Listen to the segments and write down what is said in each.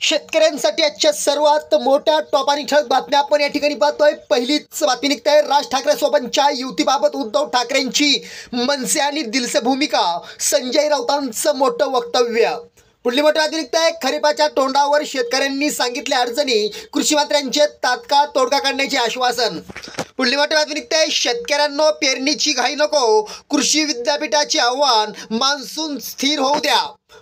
शेतकऱ्यांसाठी आजच्या सर्वात मोठ्या टॉप आणि ठळक बातम्या आपण या ठिकाणी पाहतोय। पहिलीच बातमी निघते राज ठाकरे सोबतच्या युतीबाबत उद्धव ठाकरेंची मनसे आणि दिलसे भूमिका, संजय राऊतांचं मोठं वक्तव्य। पुढली मोठी बातमी निघते खरीपाच्या तोंडावर शेतकऱ्यांनी सांगितल्या अडचणी, कृषी मंत्र्यांचे तात्काळ तोडगा काढण्याचे आश्वासन। पुढली मोठी बातमी निघते शेतकऱ्यांनो पेरणीची घाई नको, कृषी विद्यापीठाचे आव्हान, मान्सून स्थिर होऊ द्या।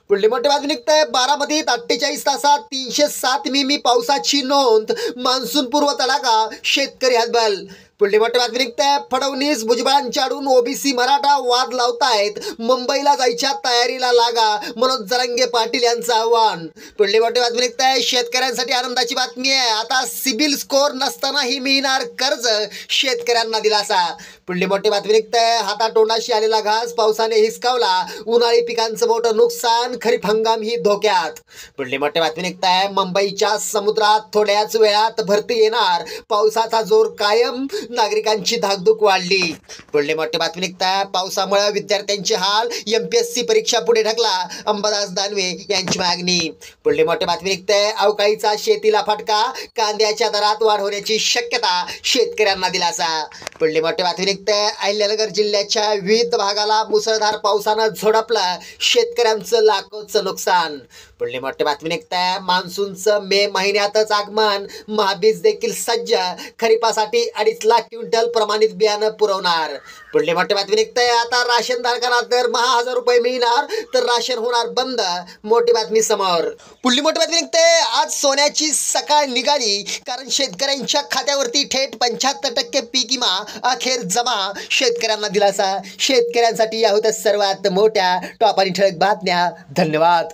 पुढली मोठी बातमी निघते बारामतीत 48 तासात 307 मिमी पावसाची नोंद, मान्सून पूर्व तडाखा, शेतकरी हतबल। पुढली मोठी बातमी निघते फडणवीस भुजबळांच्याकडून ओबीसी मराठा वाद लावतायत, मुंबईला जायच्या तयारीला लागा, मनोज जरांगे पाटील यांचं आव्हान। पुढली मोठी बातमी निघते शेतकऱ्यांसाठी आनंदाची बातमी आहे, आता सिबिल स्कोअर नसतानाही मिळणार कर्ज, शेतकऱ्यांना दिलासा। पुढली मोठी बातमी निघते हातातोंडाशी आलेला घास पावसाने हिसकावला, उन्हाळी पिकांचं मोठं नुकसान, खरीप हंगाम ही धोक्यात। पुढली मोठी बातमी निघते मुंबईच्या समुद्रात थोड्याच वेळात भरती येणार, पावसाचा जोर कायम, नागरिकांची धाकधूक वाढली। पुढली मोठी बातमी निघते पावसामुळे विद्यार्थ्यांचे हाल, एमपीएससी परीक्षा पुढे ढकला, अंबादास दानवे यांची मागणी। पुढली मोठी बातमी निघते अवकाळीचा शेतीला फटका, कांद्याच्या दरात वाढ होण्याची शक्यता, शेतकऱ्यांना दिलासा। पुढली मोठी बातमी निघते अहिल्यानगर जिल्ह्याच्या विविध भागाला मुसळधार पावसानं झोडपलं, शेतकऱ्यांचं लाखोचं नुकसान। पुढली मोठी बातमी निघते मान्सूनचं मे महिन्यातच आगमन, महाबीज देखील सज्ज, खरीपासाठी 2.5 लाख क्विंटल प्रमाणित बियाणं पुरवणार। पुढली मोठी बातमी निघते आता राशन धारकांना दरमहा 1000 रुपये मिळणार, तर राशन होणार बंद, मोठी बातमी समोर। पुढली मोठी बातमी निघते आज सोन्याची सकाळ निघाली, कारण शेतकऱ्यांच्या खात्यावरती थेट 75% पीक विमा अखेर जमा, शेतकऱ्यांना दिलासा। शेतकऱ्यांसाठी या होत्या सर्वात मोठ्या टॉप आणि ठळक बातम्या। धन्यवाद।